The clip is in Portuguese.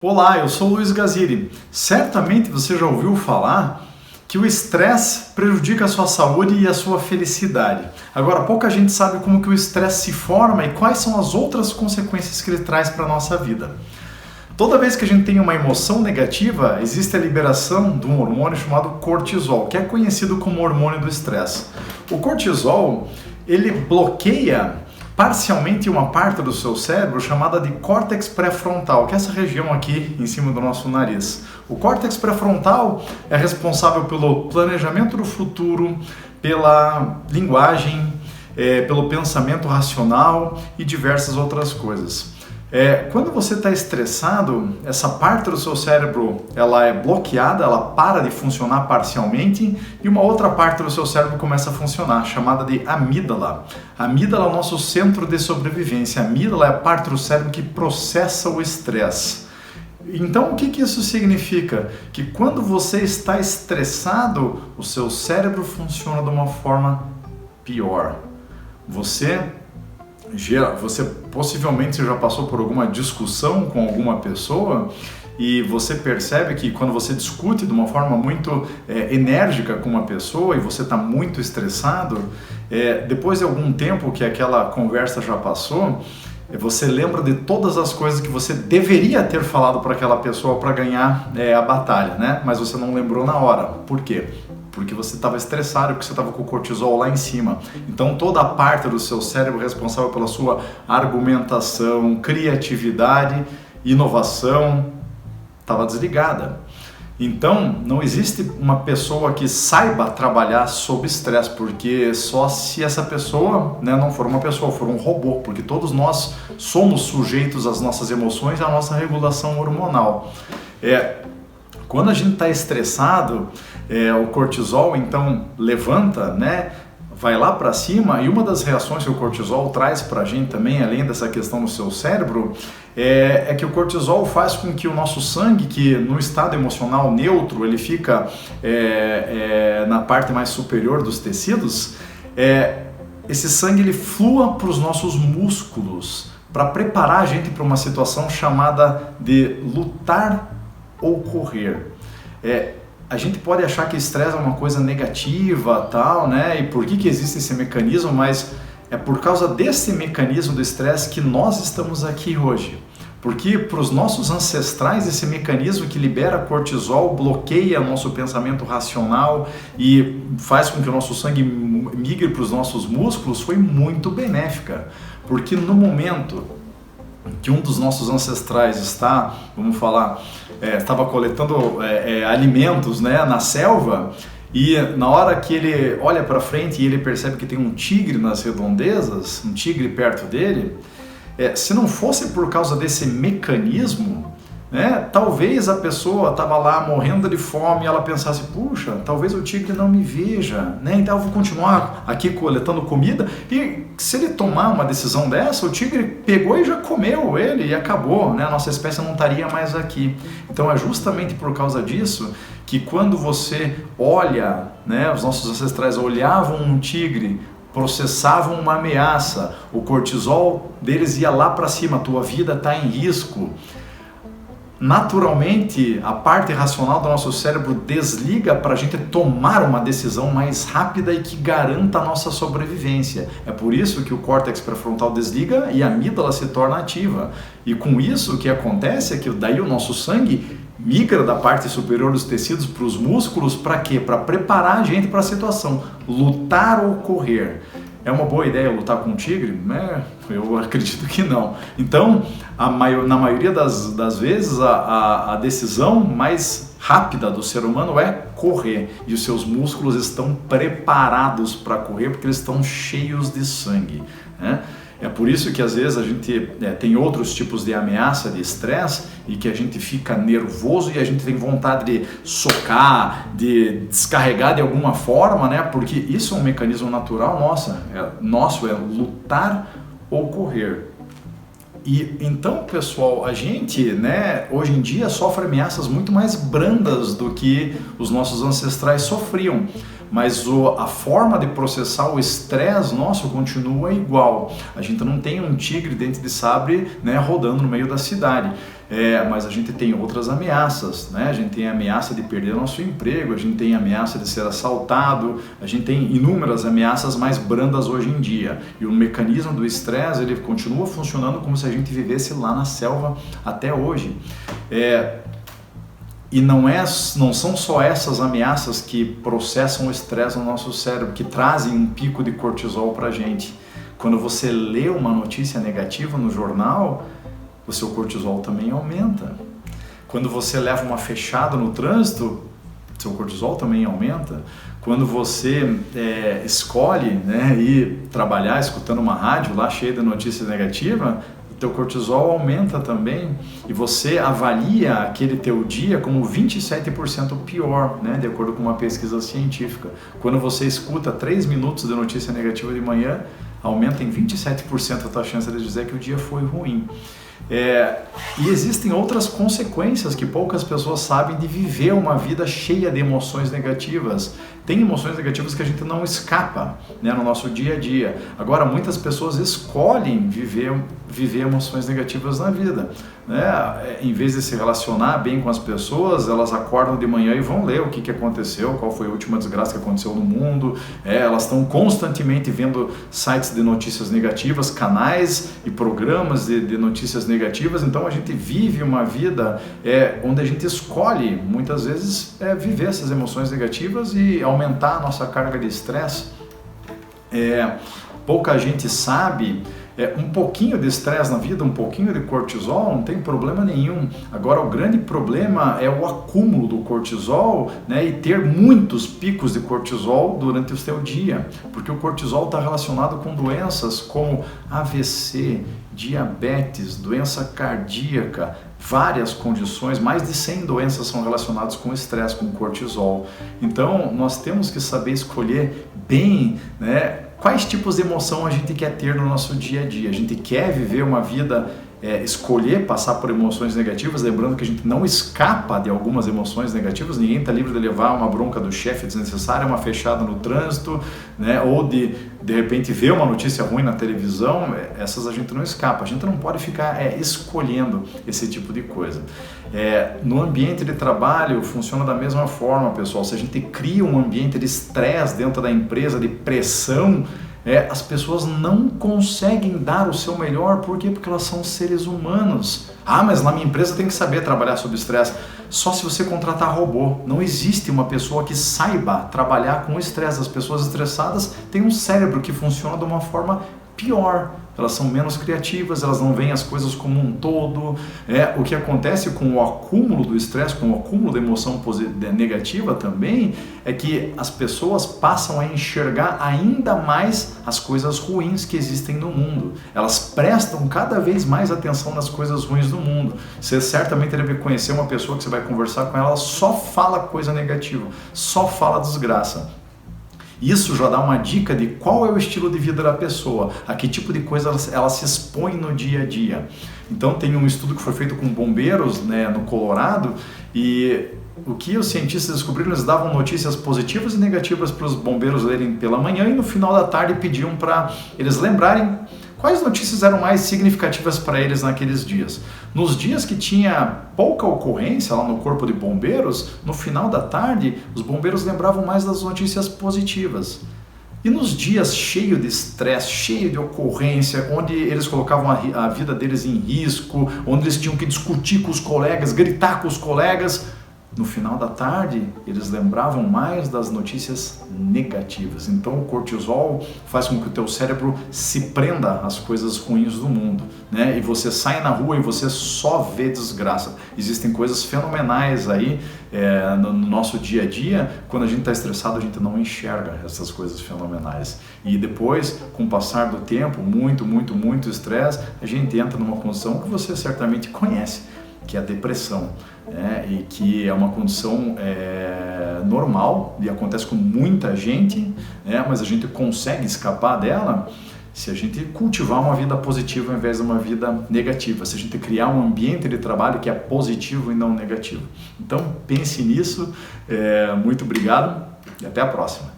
Olá, eu sou Luiz Gaziri. Certamente você já ouviu falar que o estresse prejudica a sua saúde e a sua felicidade. Agora, pouca gente sabe como que o estresse se forma e quais são as outras consequências que ele traz para a nossa vida. Toda vez que a gente tem uma emoção negativa, existe a liberação de um hormônio chamado cortisol, que é conhecido como hormônio do estresse. O cortisol, ele bloqueia parcialmente uma parte do seu cérebro chamada de córtex pré-frontal, que é essa região aqui em cima do nosso nariz. O córtex pré-frontal é responsável pelo planejamento do futuro, pela linguagem, pelo pensamento racional e diversas outras coisas. Quando você está estressado, essa parte do seu cérebro ela é bloqueada, ela para de funcionar parcialmente e uma outra parte do seu cérebro começa a funcionar, chamada de amígdala. A amígdala é o nosso centro de sobrevivência. A amígdala é a parte do cérebro que processa o estresse. Então, o que isso significa? Que quando você está estressado, o seu cérebro funciona de uma forma pior. Você possivelmente já passou por alguma discussão com alguma pessoa e você percebe que quando você discute de uma forma muito enérgica com uma pessoa e você está muito estressado, depois de algum tempo que aquela conversa já passou, você lembra de todas as coisas que você deveria ter falado para aquela pessoa para ganhar a batalha, né? Mas você não lembrou na hora. Por quê? Porque você estava estressado, porque você estava com o cortisol lá em cima. Então toda a parte do seu cérebro responsável pela sua argumentação, criatividade, inovação, estava desligada. Então não existe uma pessoa que saiba trabalhar sob estresse, porque só se essa pessoa não for uma pessoa, for um robô, porque todos nós somos sujeitos às nossas emoções e à nossa regulação hormonal. Quando a gente está estressado, o cortisol então levanta, vai lá para cima, e uma das reações que o cortisol traz para a gente também, além dessa questão no seu cérebro, é que o cortisol faz com que o nosso sangue, que no estado emocional neutro, ele fica na parte mais superior dos tecidos, esse sangue ele flua para os nossos músculos, para preparar a gente para uma situação chamada de lutar ou correr. A gente pode achar que estresse é uma coisa negativa, tal, e por que existe esse mecanismo, mas é por causa desse mecanismo do estresse que nós estamos aqui hoje. Porque para os nossos ancestrais, esse mecanismo que libera cortisol bloqueia o nosso pensamento racional e faz com que o nosso sangue migre para os nossos músculos foi muito benéfica. Porque no momento que um dos nossos ancestrais estava coletando alimentos na selva, e na hora que ele olha para frente e ele percebe que tem um tigre nas redondezas, um tigre perto dele, se não fosse por causa desse mecanismo, talvez a pessoa estava lá morrendo de fome e ela pensasse, puxa, talvez o tigre não me veja, então eu vou continuar aqui coletando comida, e se ele tomar uma decisão dessa, o tigre pegou e já comeu ele e acabou, a nossa espécie não estaria mais aqui. Então é justamente por causa disso que quando você olha, os nossos ancestrais olhavam um tigre, processavam uma ameaça, o cortisol deles ia lá para cima, a tua vida está em risco. Naturalmente, a parte racional do nosso cérebro desliga para a gente tomar uma decisão mais rápida e que garanta a nossa sobrevivência. É por isso que o córtex pré-frontal desliga e a amígdala se torna ativa. E com isso, o que acontece é que daí o nosso sangue migra da parte superior dos tecidos para os músculos, para quê? Para preparar a gente para a situação, lutar ou correr. É uma boa ideia lutar com um tigre? Eu acredito que não. Então, na maioria das vezes, a decisão mais rápida do ser humano é correr. E os seus músculos estão preparados para correr porque eles estão cheios de sangue. É por isso que às vezes a gente tem outros tipos de ameaça, de estresse, e que a gente fica nervoso e a gente tem vontade de socar, de descarregar de alguma forma, porque isso é um mecanismo natural nosso, é lutar ou correr. E então, pessoal, a gente, hoje em dia sofre ameaças muito mais brandas do que os nossos ancestrais sofriam. Mas a forma de processar o estresse nosso continua igual. A gente não tem um tigre dente de sabre rodando no meio da cidade. Mas a gente tem outras ameaças, né? A gente tem a ameaça de perder nosso emprego, a gente tem a ameaça de ser assaltado, a gente tem inúmeras ameaças mais brandas hoje em dia. E o mecanismo do estresse, ele continua funcionando como se a gente vivesse lá na selva até hoje. E não são só essas ameaças que processam o estresse no nosso cérebro, que trazem um pico de cortisol para a gente. Quando você lê uma notícia negativa no jornal, o seu cortisol também aumenta. Quando você leva uma fechada no trânsito, seu cortisol também aumenta. Quando você escolhe, né, ir trabalhar escutando uma rádio lá cheia de notícias negativas, o teu cortisol aumenta também e você avalia aquele teu dia como 27% pior, né, de acordo com uma pesquisa científica. Quando você escuta 3 minutos de notícia negativa de manhã, aumenta em 27% a tua chance de dizer que o dia foi ruim. E existem outras consequências que poucas pessoas sabem de viver uma vida cheia de emoções negativas. Tem emoções negativas que a gente não escapa, né, no nosso dia a dia. Agora, muitas pessoas escolhem viver emoções negativas na vida, né? Em vez de se relacionar bem com as pessoas, elas acordam de manhã e vão ler o que aconteceu, qual foi a última desgraça que aconteceu no mundo. Elas estão constantemente vendo sites de notícias negativas, canais e programas de notícias negativas. Então a gente vive uma vida onde a gente escolhe, muitas vezes, viver essas emoções negativas e aumentar a nossa carga de estresse. Pouca gente sabe, um pouquinho de estresse na vida, um pouquinho de cortisol, não tem problema nenhum. Agora, o grande problema é o acúmulo do cortisol, né, e ter muitos picos de cortisol durante o seu dia, porque o cortisol está relacionado com doenças como AVC, diabetes, doença cardíaca, várias condições, mais de 100 doenças são relacionadas com estresse, com cortisol. Então, nós temos que saber escolher bem, né, quais tipos de emoção a gente quer ter no nosso dia a dia. A gente quer viver uma vida, escolher passar por emoções negativas, lembrando que a gente não escapa de algumas emoções negativas, ninguém está livre de levar uma bronca do chefe desnecessária, uma fechada no trânsito, né, ou de repente ver uma notícia ruim na televisão. Essas a gente não escapa, a gente não pode ficar escolhendo esse tipo de coisa. No ambiente de trabalho funciona da mesma forma, pessoal. Se a gente cria um ambiente de estresse dentro da empresa, de pressão, as pessoas não conseguem dar o seu melhor. Por quê? Porque elas são seres humanos. Mas na minha empresa tem que saber trabalhar sob estresse. Só se você contratar robô. Não existe uma pessoa que saiba trabalhar com estresse. As pessoas estressadas têm um cérebro que funciona de uma forma pior. Elas são menos criativas, elas não veem as coisas como um todo. O que acontece com o acúmulo do estresse, com o acúmulo da emoção negativa também, é que as pessoas passam a enxergar ainda mais as coisas ruins que existem no mundo. Elas prestam cada vez mais atenção nas coisas ruins do mundo. Você certamente deve conhecer uma pessoa que você vai conversar com ela só fala coisa negativa, só fala desgraça. Isso já dá uma dica de qual é o estilo de vida da pessoa, a que tipo de coisa ela se expõe no dia a dia. Então tem um estudo que foi feito com bombeiros, né, no Colorado, e o que os cientistas descobriram, eles davam notícias positivas e negativas para os bombeiros lerem pela manhã e no final da tarde pediam para eles lembrarem quais notícias eram mais significativas para eles naqueles dias. Nos dias que tinha pouca ocorrência lá no corpo de bombeiros, no final da tarde, os bombeiros lembravam mais das notícias positivas. E nos dias cheios de estresse, cheio de ocorrência, onde eles colocavam a vida deles em risco, onde eles tinham que discutir com os colegas, gritar com os colegas, no final da tarde, eles lembravam mais das notícias negativas. Então o cortisol faz com que o teu cérebro se prenda às coisas ruins do mundo, né? E você sai na rua e você só vê desgraça. Existem coisas fenomenais aí no nosso dia a dia. Quando a gente está estressado, a gente não enxerga essas coisas fenomenais. E depois, com o passar do tempo, muito estresse, a gente entra numa condição que você certamente conhece, que é a depressão, e que é uma condição normal e acontece com muita gente, mas a gente consegue escapar dela se a gente cultivar uma vida positiva ao invés de uma vida negativa, se a gente criar um ambiente de trabalho que é positivo e não negativo. Então pense nisso, muito obrigado e até a próxima.